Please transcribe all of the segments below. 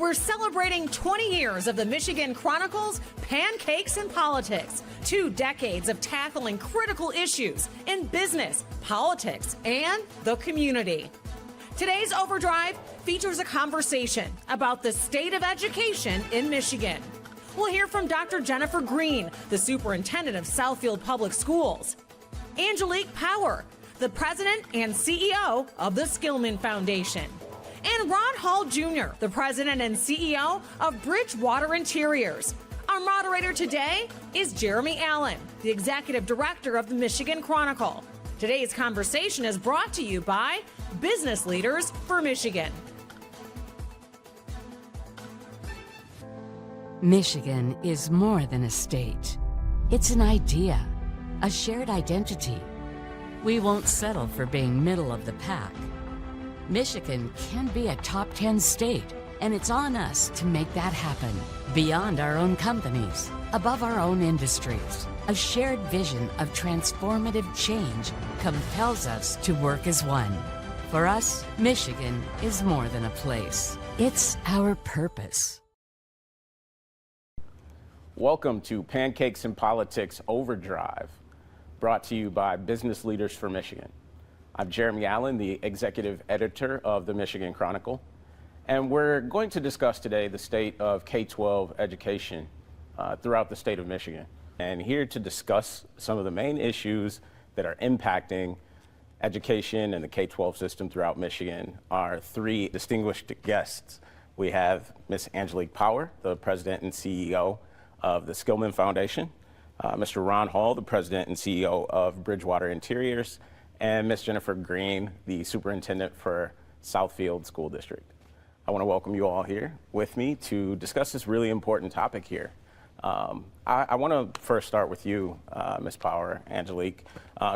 We're celebrating 20 years of the Michigan Chronicle's Pancakes and Politics. 2 decades of tackling critical issues in business, politics, and the community. Today's Overdrive features a conversation about the state of education in Michigan. We'll hear from Dr. Jennifer Green, the Superintendent of Southfield Public Schools. Angelique Power, the President and CEO of the Skillman Foundation. And Ron Hall Jr., the President and CEO of Bridgewater Interiors. Our moderator today is Jeremy Allen, the Executive Director of the Michigan Chronicle. Today's conversation is brought to you by Business Leaders for Michigan. Michigan is more than a state. It's an idea, a shared identity. We won't settle for being middle of the pack. Michigan can be a top 10 state, and it's on us to make that happen. Beyond our own companies, above our own industries, a shared vision of transformative change compels us to work as one. For us, Michigan is more than a place. It's our purpose. Welcome to Pancakes and Politics Overdrive, brought to you by Business Leaders for Michigan. I'm Jeremy Allen, the Executive Editor of the Michigan Chronicle, and we're going to discuss today the state of K-12 education throughout the state of Michigan. And here to discuss some of the main issues that are impacting education and the K-12 system throughout Michigan are 3 distinguished guests. We have Ms. Angelique Power, the President and CEO of the Skillman Foundation, Mr. Ron Hall, the President and CEO of Bridgewater Interiors, and Ms. Jennifer Green, the Superintendent for Southfield School District. I want to welcome you all here with me to discuss this really important topic here. I want to first start with you, Ms. Power, Angelique.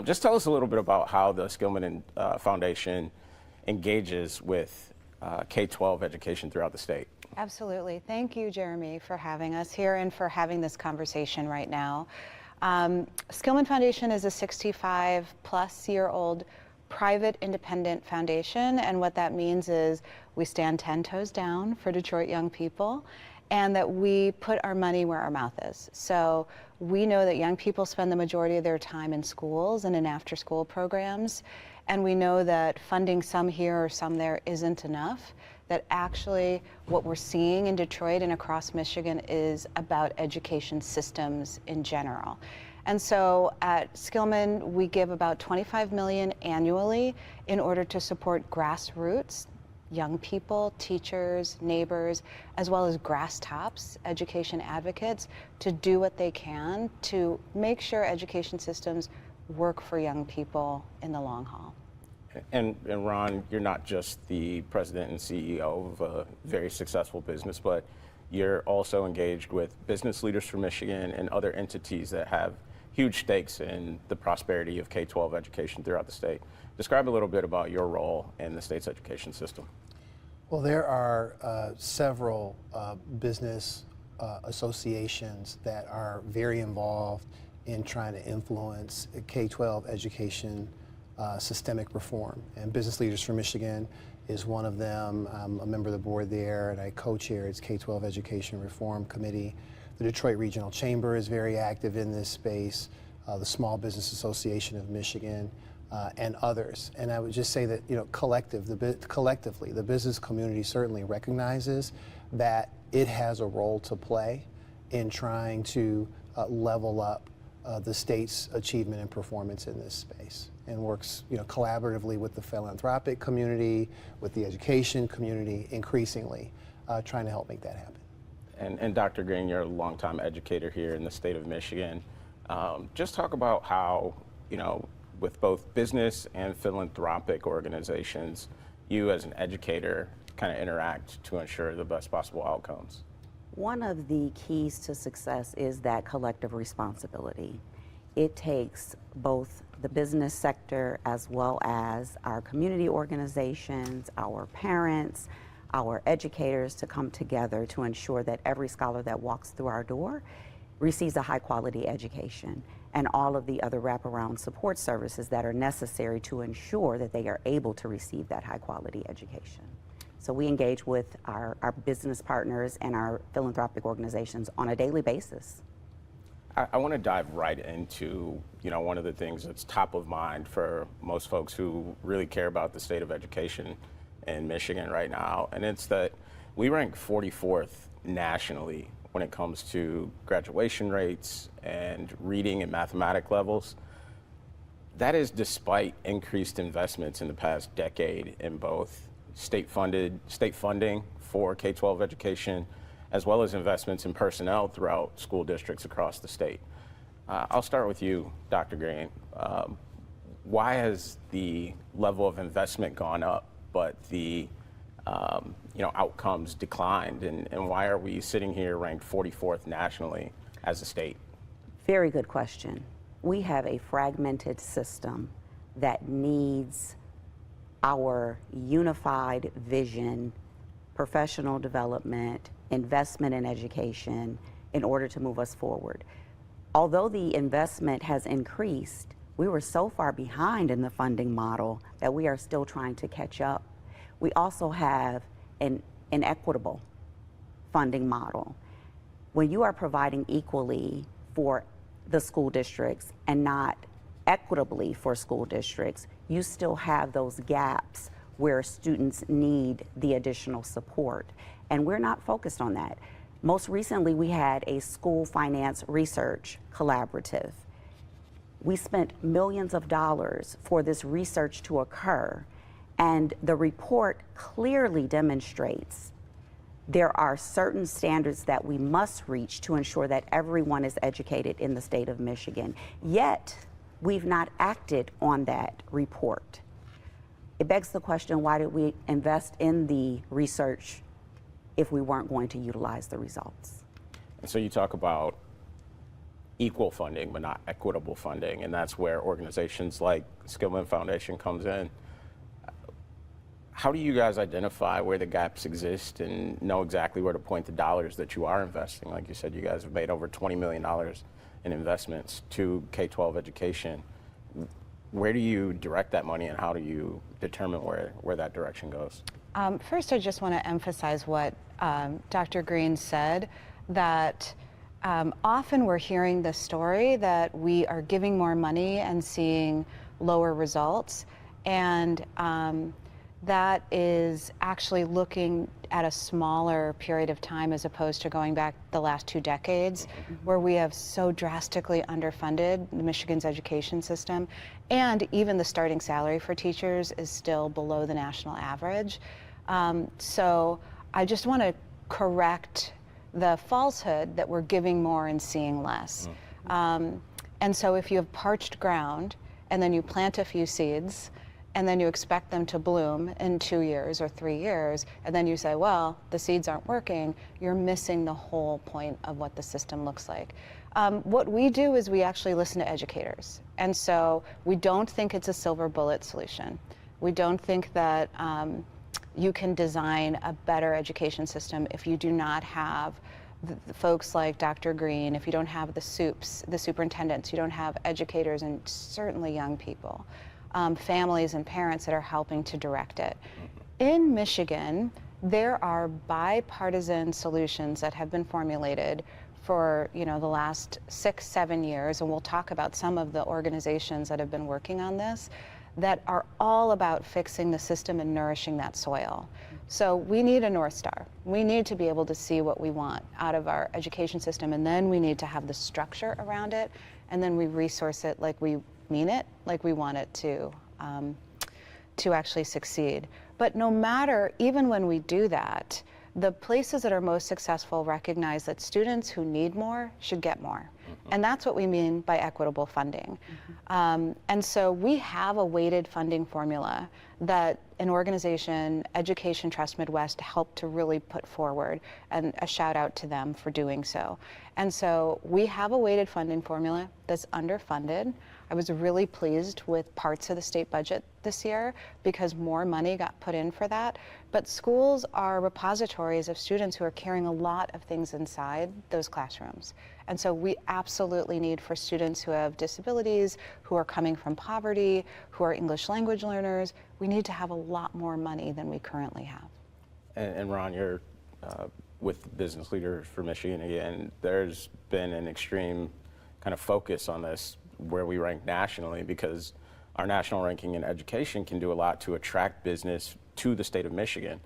Just tell us a little bit about how the Skillman Foundation engages with K-12 education throughout the state. Absolutely. Thank you, Jeremy, for having us here and for having this conversation right now. Skillman Foundation is a 65-plus-year-old private independent foundation, and what that means is we stand 10 toes down for Detroit young people, and that we put our money where our mouth is. So we know that young people spend the majority of their time in schools and in after-school programs, and we know that funding some here or some there isn't enough, that actually what we're seeing in Detroit and across Michigan is about education systems in general. And so at Skillman, we give about $25 million annually in order to support grassroots, young people, teachers, neighbors, as well as grass tops, education advocates, to do what they can to make sure education systems work for young people in the long haul. And Ron, you're not just the president and CEO of a very successful business, but you're also engaged with Business Leaders for Michigan and other entities that have huge stakes in the prosperity of K-12 education throughout the state. Describe a little bit about your role in the state's education system. Well, there are several business associations that are very involved in trying to influence K-12 education systemic reform, and Business Leaders for Michigan is one of them. I'm a member of the board there, and I co-chair its K-12 Education Reform Committee. The Detroit Regional Chamber is very active in this space, the Small Business Association of Michigan, and others. And I would just say that, you know, collectively, the business community certainly recognizes that it has a role to play in trying to level up the state's achievement and performance in this space, and works, you know, collaboratively with the philanthropic community, with the education community, increasingly trying to help make that happen. And Dr. Green, you're a longtime educator here in the state of Michigan. Just talk about how, you know, with both business and philanthropic organizations, you as an educator kind of interact to ensure the best possible outcomes. One of the keys to success is that collective responsibility. It takes both the business sector as well as our community organizations, our parents, our educators to come together to ensure that every scholar that walks through our door receives a high quality education, and all of the other wraparound support services that are necessary to ensure that they are able to receive that high quality education. So we engage with our business partners and our philanthropic organizations on a daily basis. I want to dive right into, one of the things that's top of mind for most folks who really care about the state of education in Michigan right now, and it's that we rank 44th nationally when it comes to graduation rates and reading and mathematics levels. That is despite increased investments in the past decade in both state funding for K-12 education, as well as investments in personnel throughout school districts across the state. I'll start with you, Dr. Green. Why has the level of investment gone up, but the outcomes declined, and why are we sitting here ranked 44th nationally as a state? Very good question. We have a fragmented system that needs our unified vision, professional development, investment in education in order to move us forward. Although the investment has increased, we were so far behind in the funding model that we are still trying to catch up. We also have an inequitable funding model. When you are providing equally for the school districts and not equitably for school districts, you still have those gaps where students need the additional support. And we're not focused on that. Most recently, we had a school finance research collaborative. We spent millions of dollars for this research to occur, and the report clearly demonstrates there are certain standards that we must reach to ensure that everyone is educated in the state of Michigan. Yet, we've not acted on that report. It begs the question, why did we invest in the research if we weren't going to utilize the results? And so you talk about equal funding, but not equitable funding, and that's where organizations like Skillman Foundation comes in. How do you guys identify where the gaps exist and know exactly where to point the dollars that you are investing? Like you said, you guys have made over $20 million in investments to K-12 education. Where do you direct that money, and how do you determine where that direction goes? First, I just want to emphasize what Dr. Green said, that often we're hearing the story that we are giving more money and seeing lower results, and that is actually looking at a smaller period of time as opposed to going back the last 2 decades, where we have so drastically underfunded Michigan's education system, and even the starting salary for teachers is still below the national average. So I just want to correct the falsehood that we're giving more and seeing less. And so if you have parched ground and then you plant a few seeds, and then you expect them to bloom in 2 years or 3 years, and then you say, well, the seeds aren't working, you're missing the whole point of what the system looks like. What we do is we actually listen to educators. And so we don't think it's a silver bullet solution. We don't think that you can design a better education system if you do not have the folks like Dr. Green, if you don't have the superintendents, you don't have educators, and certainly young people. Families and parents that are helping to direct it. In Michigan, there are bipartisan solutions that have been formulated for the last 6-7 years, and we'll talk about some of the organizations that have been working on this, that are all about fixing the system and nourishing that soil. So we need a North Star. We need to be able to see what we want out of our education system, and then we need to have the structure around it, and then we resource it like we mean it, like we want it to actually succeed. But no matter, even when we do that, the places that are most successful recognize that students who need more should get more. And that's what we mean by equitable funding. And so we have a weighted funding formula that an organization, Education Trust Midwest, helped to really put forward, and a shout out to them for doing so. And so we have a weighted funding formula that's underfunded. I was really pleased with parts of the state budget this year because more money got put in for that. But schools are repositories of students who are carrying a lot of things inside those classrooms. And so we absolutely need, for students who have disabilities, who are coming from poverty, who are English language learners, we need to have a lot more money than we currently have. and Ron, you're with Business Leaders for Michigan again. There's been an extreme kind of focus on this where we rank nationally, because our national ranking in education can do a lot to attract business to the state of Michigan.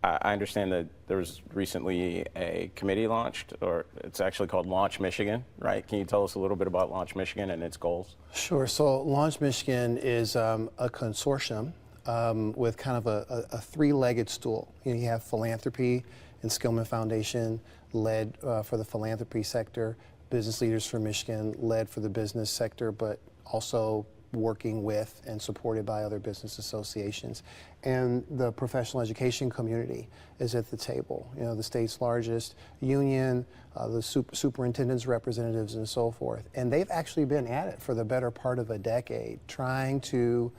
I understand that there was recently a committee launched, or it's actually called Launch Michigan, right? Can you tell us a little bit about Launch Michigan and its goals? Sure. So Launch Michigan is a consortium with kind of a three-legged stool. You have philanthropy and Skillman Foundation led for the philanthropy sector, Business Leaders for Michigan led for the business sector, but also working with and supported by other business associations. And the professional education community is at the table. The state's largest union, the superintendent's representatives and so forth. And they've actually been at it for the better part of a decade, trying to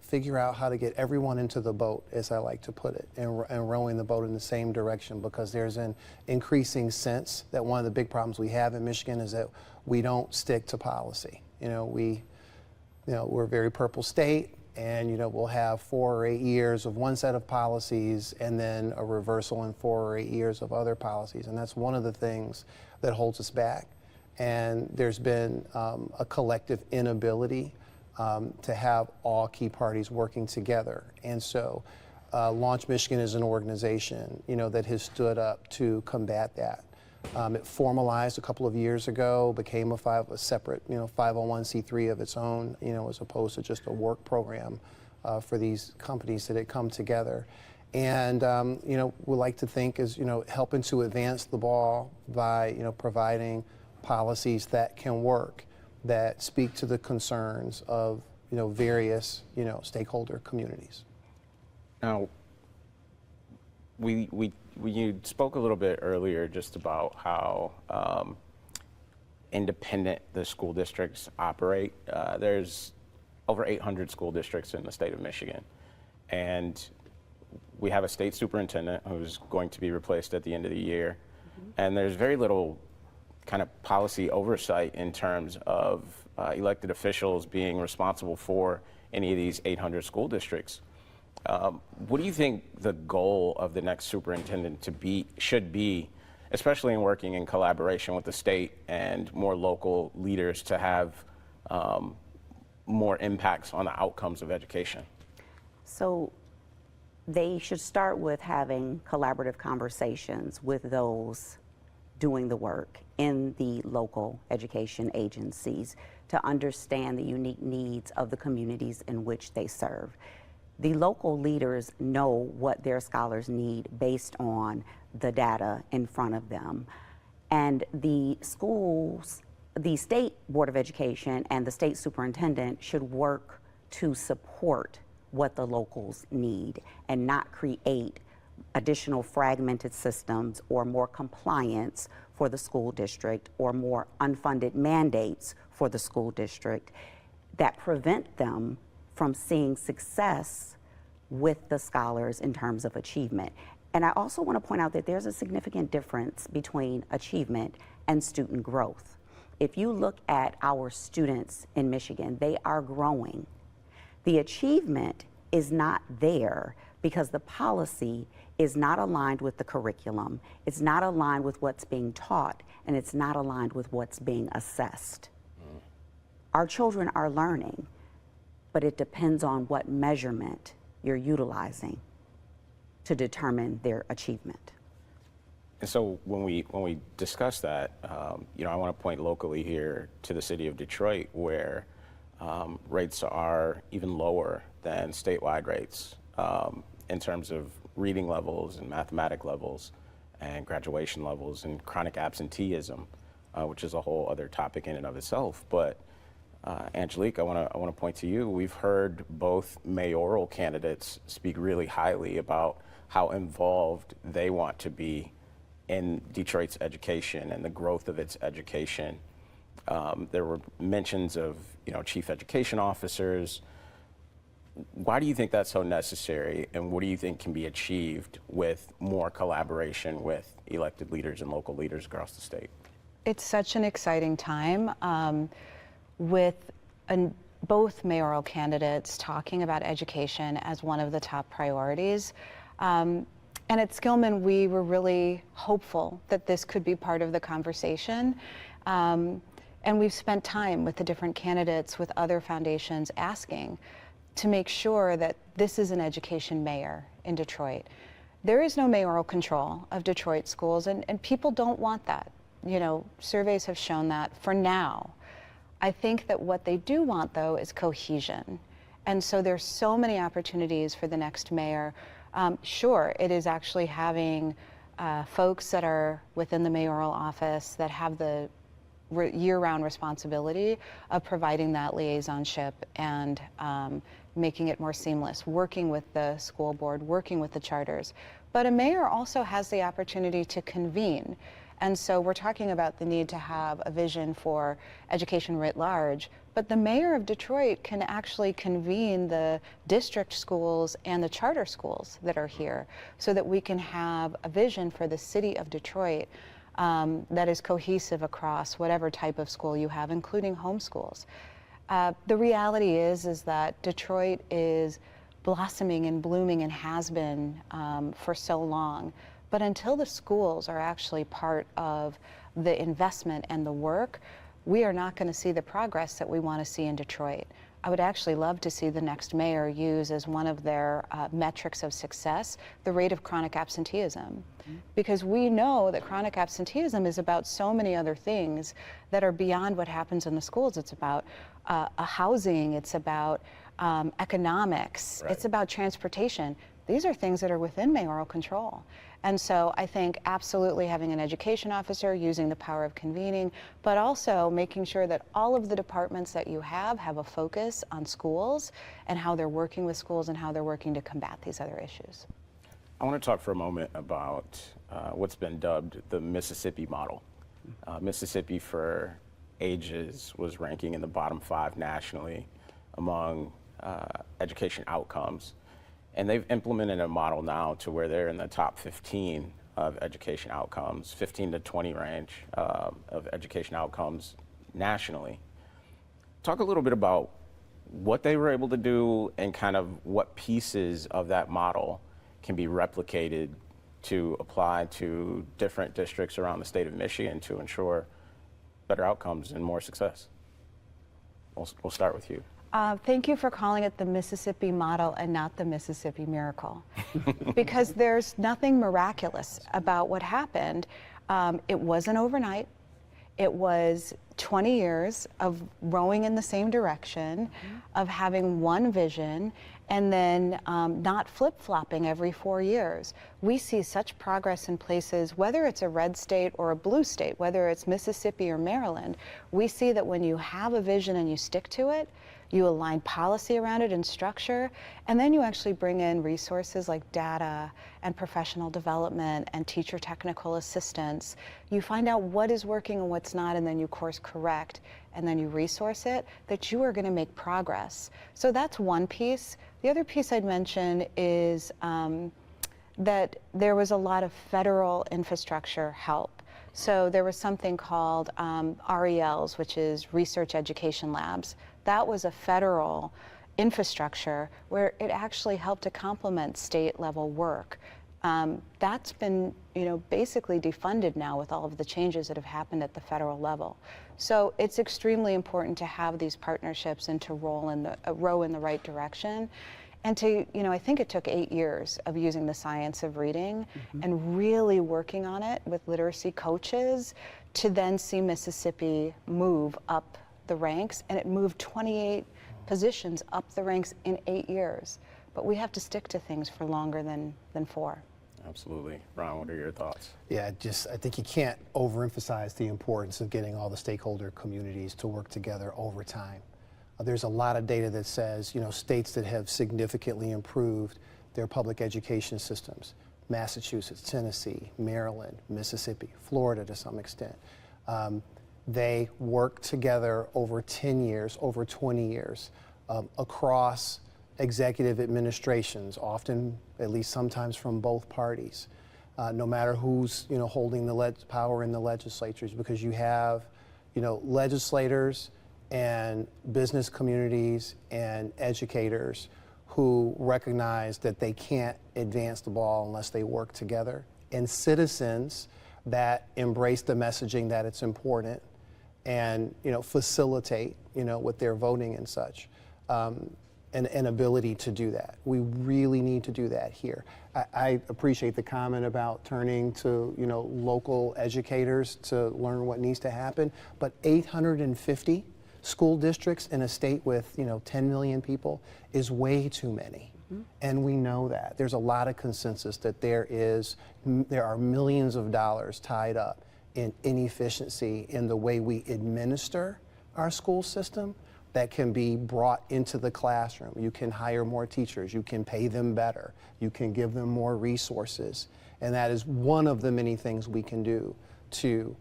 figure out how to get everyone into the boat, as I like to put it, and rowing the boat in the same direction, because there's an increasing sense that one of the big problems we have in Michigan is that we don't stick to policy. We're a very purple state, and we'll have 4 or 8 years of one set of policies and then a reversal in 4 or 8 years of other policies, and that's one of the things that holds us back. And there's been a collective inability to have all key parties working together. And so Launch Michigan is an organization that has stood up to combat that. It formalized a couple of years ago, became a separate 501c3 of its own, as opposed to just a work program for these companies that had come together. And we like to think is helping to advance the ball by providing policies that can work, that speak to the concerns of various stakeholder communities. Now, you spoke a little bit earlier just about how independent the school districts operate. There's over 800 school districts in the state of Michigan, and we have a state superintendent who's going to be replaced at the end of the year, and there's very little kind of policy oversight in terms of elected officials being responsible for any of these 800 school districts. What do you think the goal of the next superintendent should be, especially in working in collaboration with the state and more local leaders to have more impacts on the outcomes of education? So they should start with having collaborative conversations with those doing the work in the local education agencies to understand the unique needs of the communities in which they serve. The local leaders know what their scholars need based on the data in front of them. And the schools, the State Board of Education and the state superintendent should work to support what the locals need and not create additional fragmented systems or more compliance for the school district or more unfunded mandates for the school district that prevent them from seeing success with the scholars in terms of achievement. And I also want to point out that there's a significant difference between achievement and student growth. If you look at our students in Michigan, they are growing. The achievement is not there because the policy is not aligned with the curriculum, it's not aligned with what's being taught, and it's not aligned with what's being assessed. Our children are learning, but it depends on what measurement you're utilizing to determine their achievement. And so when we discuss that, I want to point locally here to the city of Detroit, where rates are even lower than statewide rates in terms of reading levels and mathematic levels and graduation levels and chronic absenteeism, which is a whole other topic in and of itself. But Angelique, I want to point to you. We've heard both mayoral candidates speak really highly about how involved they want to be in Detroit's education and the growth of its education. There were mentions of chief education officers. Why do you think that's so necessary, and what do you think can be achieved with more collaboration with elected leaders and local leaders across the state? It's such an exciting time with both mayoral candidates talking about education as one of the top priorities. And at Skillman, we were really hopeful that this could be part of the conversation. And we've spent time with the different candidates, with other foundations, asking to make sure that this is an education mayor in Detroit. There is no mayoral control of Detroit schools, and people don't want that. You know, surveys have shown that for now. I think that what they do want, though, is cohesion. And so there's so many opportunities for the next mayor. Sure, it is actually having folks that are within the mayoral office that have the year-round responsibility of providing that liaisonship and making it more seamless, working with the school board, working with the charters. But a mayor also has the opportunity to convene. And so we're talking about the need to have a vision for education writ large, but the mayor of Detroit can actually convene the district schools and the charter schools that are here so that we can have a vision for the city of Detroit that is cohesive across whatever type of school you have, including homeschools. The reality is that Detroit is blossoming and blooming and has been for so long. But until the schools are actually part of the investment and the work, we are not going to see the progress that we want to see in Detroit. I would actually love to see the next mayor use as one of their metrics of success the rate of chronic absenteeism. Because we know that chronic absenteeism is about so many other things that are beyond what happens in the schools. It's about housing, it's about economics, Right. It's about transportation. These are things that are within mayoral control. And so I think absolutely having an education officer, using the power of convening, but also making sure that all of the departments that you have a focus on schools and how they're working with schools and how they're working to combat these other issues. I want to talk for a moment about what's been dubbed the Mississippi model. Mississippi for ages was ranking in the bottom 5 nationally among education outcomes. And they've implemented a model now to where they're in the top 15 of education outcomes, 15 to 20 range of education outcomes nationally. Talk a little bit about what they were able to do and kind of what pieces of that model can be replicated to apply to different districts around the state of Michigan to ensure better outcomes and more success. We'll start with you. Thank you for calling it the Mississippi model and not the Mississippi miracle. Because there's nothing miraculous about what happened. It wasn't overnight. It was 20 years of rowing in the same direction, of having one vision, and then not flip-flopping every 4 years. We see such progress in places, whether it's a red state or a blue state, whether it's Mississippi or Maryland, we see that when you have a vision and you stick to it, you align policy around it and structure, and then you actually bring in resources like data and professional development and teacher technical assistance. You find out what is working and what's not, and then you course correct, and then you resource it, that you are going to make progress. So that's one piece. The other piece I'd mention is that there was a lot of federal infrastructure help. So there was something called RELs, which is Research Education Labs. That was a federal infrastructure where it actually helped to complement state level work. That's been, basically defunded now with all of the changes that have happened at the federal level. So it's extremely important to have these partnerships and to row in the right direction. And to, I think it took 8 years of using the science of reading and really working on it with literacy coaches to then see Mississippi move up the ranks, and it moved 28 positions up the ranks in 8 years. But we have to stick to things for longer than 4. Absolutely. Ron, what are your thoughts? Yeah, I think you can't overemphasize the importance of getting all the stakeholder communities to work together over time. There's a lot of data that says, states that have significantly improved their public education systems, Massachusetts, Tennessee, Maryland, Mississippi, Florida to some extent, they work together over 10 years, over 20 years, across executive administrations, often, at least sometimes from both parties, no matter who's holding the power in the legislatures, because you have legislators and business communities and educators who recognize that they can't advance the ball unless they work together, and citizens that embrace the messaging that it's important and facilitate with their voting and such, an ability to do that. We really need to do that here. I appreciate the comment about turning to local educators to learn what needs to happen, but 850 school districts in a state with 10 million people is way too many. And we know that. There's a lot of consensus that there are millions of dollars tied up in inefficiency in the way we administer our school system that can be brought into the classroom. You can hire more teachers, you can pay them better, you can give them more resources, and that is one of the many things we can do to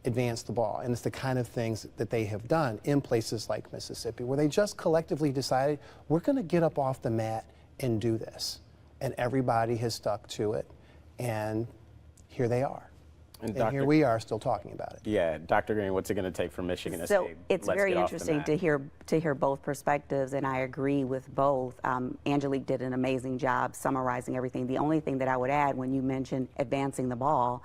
advance the ball. And it's the kind of things that they have done in places like Mississippi, where they just collectively decided, we're gonna get up off the mat and do this. And everybody has stuck to it, and here they are. And here we are still talking about it. Yeah, Dr. Green, what's it going to take for Michigan to say, So it's let's very get off the interesting mat? to hear both perspectives, and I agree with both. Angelique did an amazing job summarizing everything. The only thing that I would add when you mentioned advancing the ball,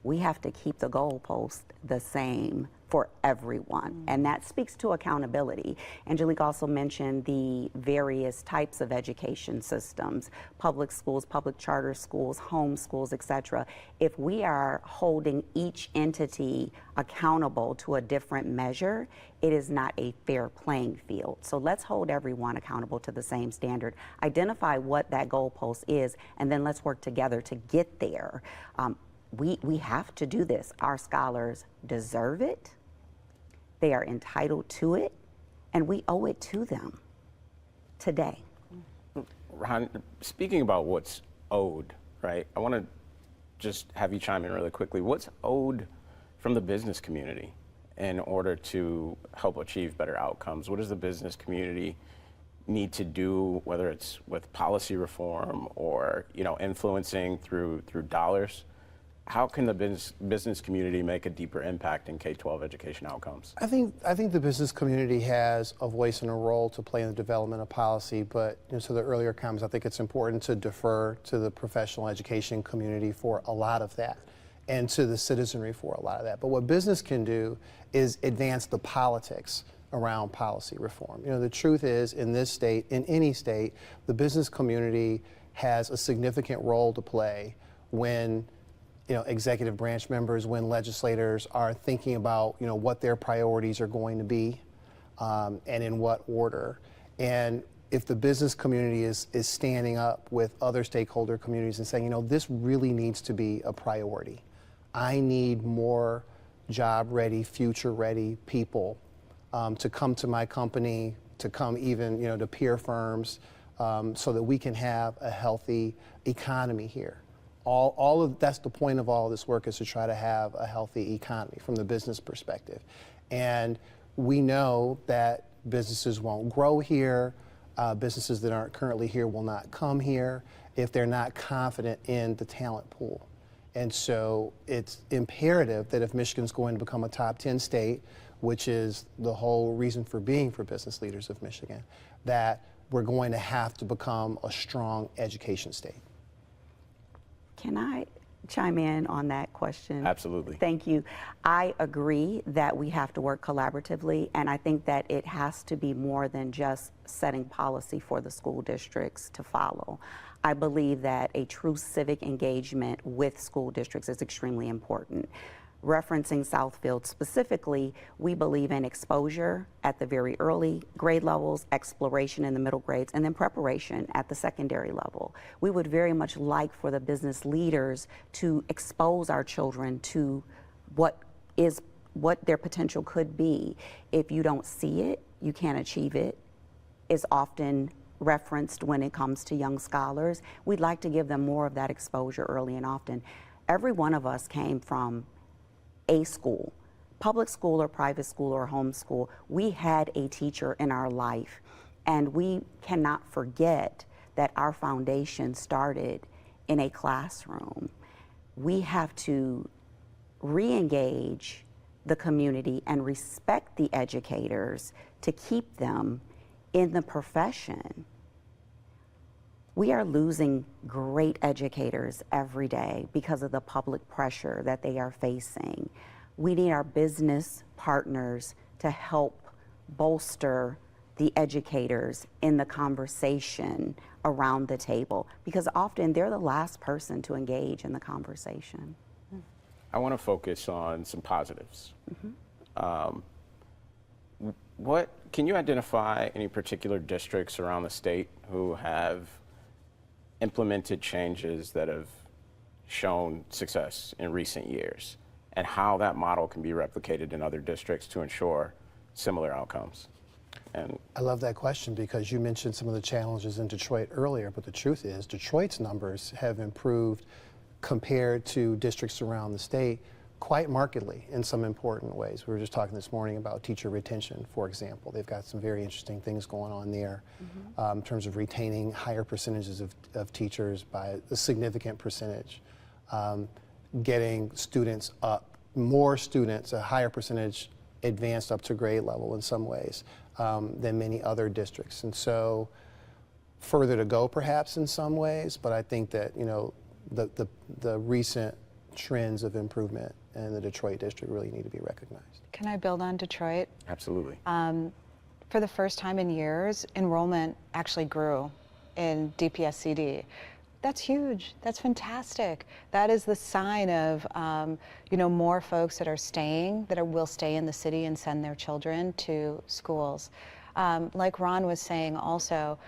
we have to keep the goalpost the same for everyone, and that speaks to accountability. Angelique also mentioned the various types of education systems, public schools, public charter schools, home schools, etc. If we are holding each entity accountable to a different measure, it is not a fair playing field. So let's hold everyone accountable to the same standard, identify what that goalpost is, and then let's work together to get there. We have to do this. Our scholars deserve it. They are entitled to it, and we owe it to them today. Ron, speaking about what's owed, right? I want to just have you chime in really quickly. What's owed from the business community in order to help achieve better outcomes? What does the business community need to do, whether it's with policy reform or influencing through dollars? How can the business community make a deeper impact in K-12 education outcomes? I think the business community has a voice and a role to play in the development of policy, but to the earlier comments, I think it's important to defer to the professional education community for a lot of that, and to the citizenry for a lot of that. But what business can do is advance the politics around policy reform. The truth is, in this state, in any state, the business community has a significant role to play when executive branch members, when legislators are thinking about, what their priorities are going to be, and in what order. And if the business community is standing up with other stakeholder communities and saying, this really needs to be a priority. I need more job-ready, future-ready people to come to my company, to come even, to peer firms, so that we can have a healthy economy here. That's the point of all of this work, is to try to have a healthy economy from the business perspective. And we know that businesses won't grow here, businesses that aren't currently here will not come here if they're not confident in the talent pool. And so it's imperative that if Michigan's going to become a top 10 state, which is the whole reason for being for business leaders of Michigan, that we're going to have to become a strong education state. Can I chime in on that question? Absolutely. Thank you. I agree that we have to work collaboratively, and I think that it has to be more than just setting policy for the school districts to follow. I believe that a true civic engagement with school districts is extremely important. Referencing Southfield specifically, we believe in exposure at the very early grade levels, exploration in the middle grades, and then preparation at the secondary level. We would very much like for the business leaders to expose our children to what their potential could be. If you don't see it, you can't achieve it, is often referenced when it comes to young scholars. We'd like to give them more of that exposure early and often. Every one of us came from a school, public school or private school or homeschool. We had a teacher in our life, and we cannot forget that our foundation started in a classroom. We have to re-engage the community and respect the educators to keep them in the profession We are losing great educators every day because of the public pressure that they are facing. We need our business partners to help bolster the educators in the conversation around the table, because often they're the last person to engage in the conversation. I want to focus on some positives. What can you identify any particular districts around the state who have implemented changes that have shown success in recent years, and how that model can be replicated in other districts to ensure similar outcomes? And I love that question because you mentioned some of the challenges in Detroit earlier, but the truth is Detroit's numbers have improved compared to districts around the state quite markedly in some important ways. We were just talking this morning about teacher retention, for example. They've got some very interesting things going on there in terms of retaining higher percentages of teachers by a significant percentage, getting students up, more students, a higher percentage advanced up to grade level in some ways than many other districts. And so further to go perhaps in some ways, but I think that, you know, the recent trends of improvement in the Detroit district really need to be recognized. Can I build on Detroit? absolutely. For the first time in years, enrollment actually grew in DPSCD. That's huge. That's fantastic. That is the sign of you know, more folks that are staying, will stay in the city and send their children to schools. Like Ron was saying also,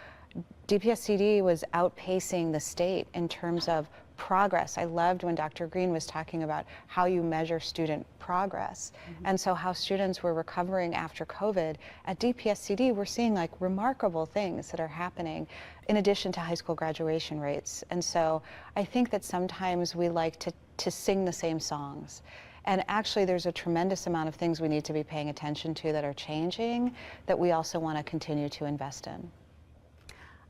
DPSCD was outpacing the state in terms of progress. I loved when Dr. Green was talking about how you measure student progress. And so how students were recovering after COVID. At DPSCD, we're seeing like remarkable things that are happening in addition to high school graduation rates. And so I think that sometimes we like to sing the same songs. And actually there's a tremendous amount of things we need to be paying attention to that are changing that we also want to continue to invest in.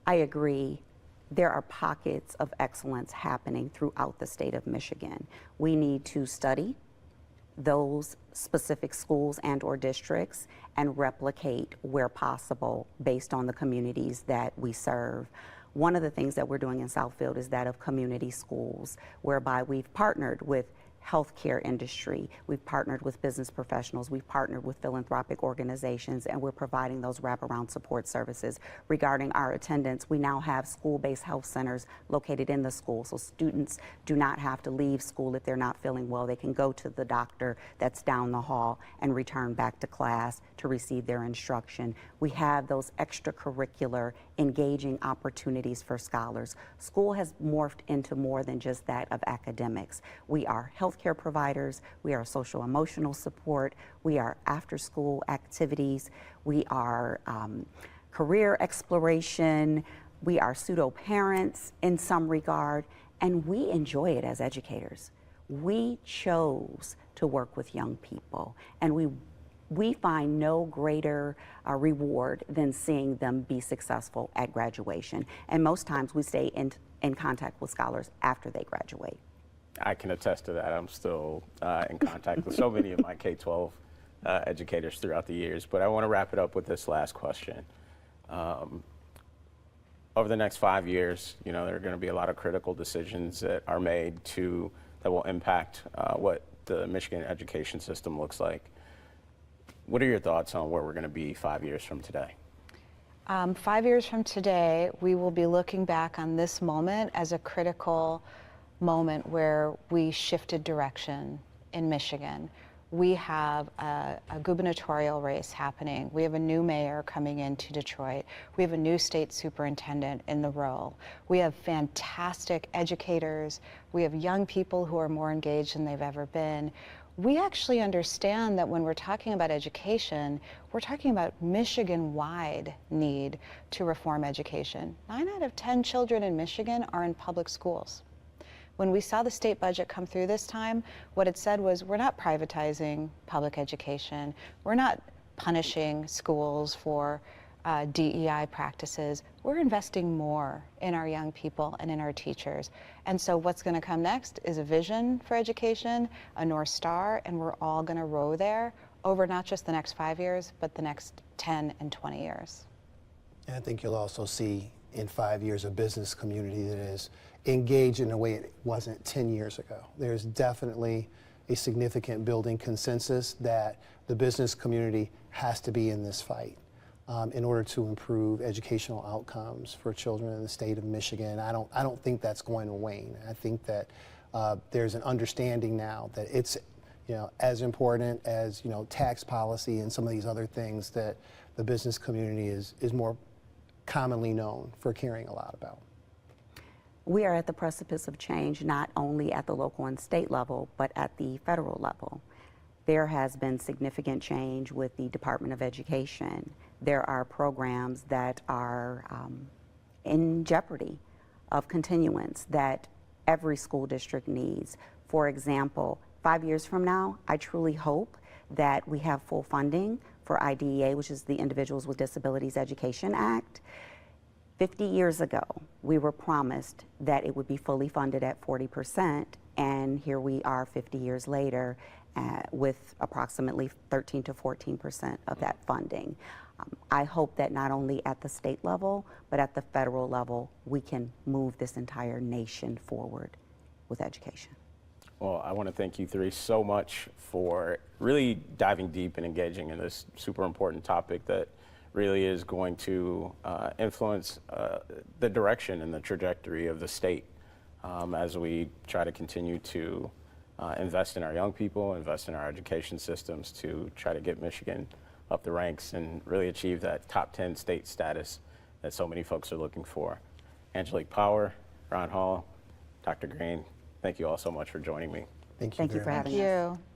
I agree. There are pockets of excellence happening throughout the state of Michigan. We need to study those specific schools and or districts and replicate where possible based on the communities that we serve. One of the things that we're doing in Southfield is that of community schools, whereby we've partnered with healthcare industry, we've partnered with business professionals, we've partnered with philanthropic organizations, and we're providing those wraparound support services. Regarding our attendance, we now have school-based health centers located in the school, so students do not have to leave school if they're not feeling well. They can go to the doctor that's down the hall and return back to class to receive their instruction. We have those extracurricular engaging opportunities for scholars. School has morphed into more than just that of academics. We are healthcare providers, we are social emotional support, we are after school activities, we are career exploration, we are pseudo parents in some regard, and we enjoy it as educators. We chose to work with young people, and we find no greater reward than seeing them be successful at graduation. And most times we stay in contact with scholars after they graduate. I can attest to that. I'm still in contact with so many of my K-12 educators throughout the years. But I want to wrap it up with this last question. Over the next 5 years, you know, there are going to be a lot of critical decisions that are made that will impact what the Michigan education system looks like. What are your thoughts on where we're going to be 5 years from today? 5 years from today, we will be looking back on this moment as a critical moment where we shifted direction in Michigan. We have a gubernatorial race happening. We have a new mayor coming into Detroit. We have a new state superintendent in the role. We have fantastic educators. We have young people who are more engaged than they've ever been. We actually understand that when we're talking about education, we're talking about Michigan-wide need to reform education. 9 out of 10 children in Michigan are in public schools. When we saw the state budget come through this time, what it said was, we're not privatizing public education. We're not punishing schools for DEI practices. We're investing more in our young people and in our teachers. And so what's going to come next is a vision for education, a North Star, and we're all going to row there over not just the next 5 years, but the next 10 and 20 years. And I think you'll also see in 5 years, a business community that is engaged in a way it wasn't 10 years ago. There's definitely a significant building consensus that the business community has to be in this fight in order to improve educational outcomes for children in the state of Michigan. I don't think that's going to wane. I think that there's an understanding now that it's as important as tax policy and some of these other things that the business community is more commonly known for caring a lot about. We are at the precipice of change, not only at the local and state level, but at the federal level. There has been significant change with the Department of Education. There are programs that are in jeopardy of continuance that every school district needs. For example, 5 years from now, I truly hope that we have full funding for IDEA, which is the Individuals with Disabilities Education Act. 50 years ago, we were promised that it would be fully funded at 40%, and here we are 50 years later with approximately 13 to 14% of that funding. I hope that not only at the state level, but at the federal level, we can move this entire nation forward with education. Well, I want to thank you three so much for really diving deep and engaging in this super important topic that really is going to influence the direction and the trajectory of the state as we try to continue to invest in our young people, invest in our education systems to try to get Michigan up the ranks and really achieve that top 10 state status that so many folks are looking for. Angelique Power, Ron Hall, Dr. Green, thank you all so much for joining me. Thank you Thank you very for much. having Thank us. you.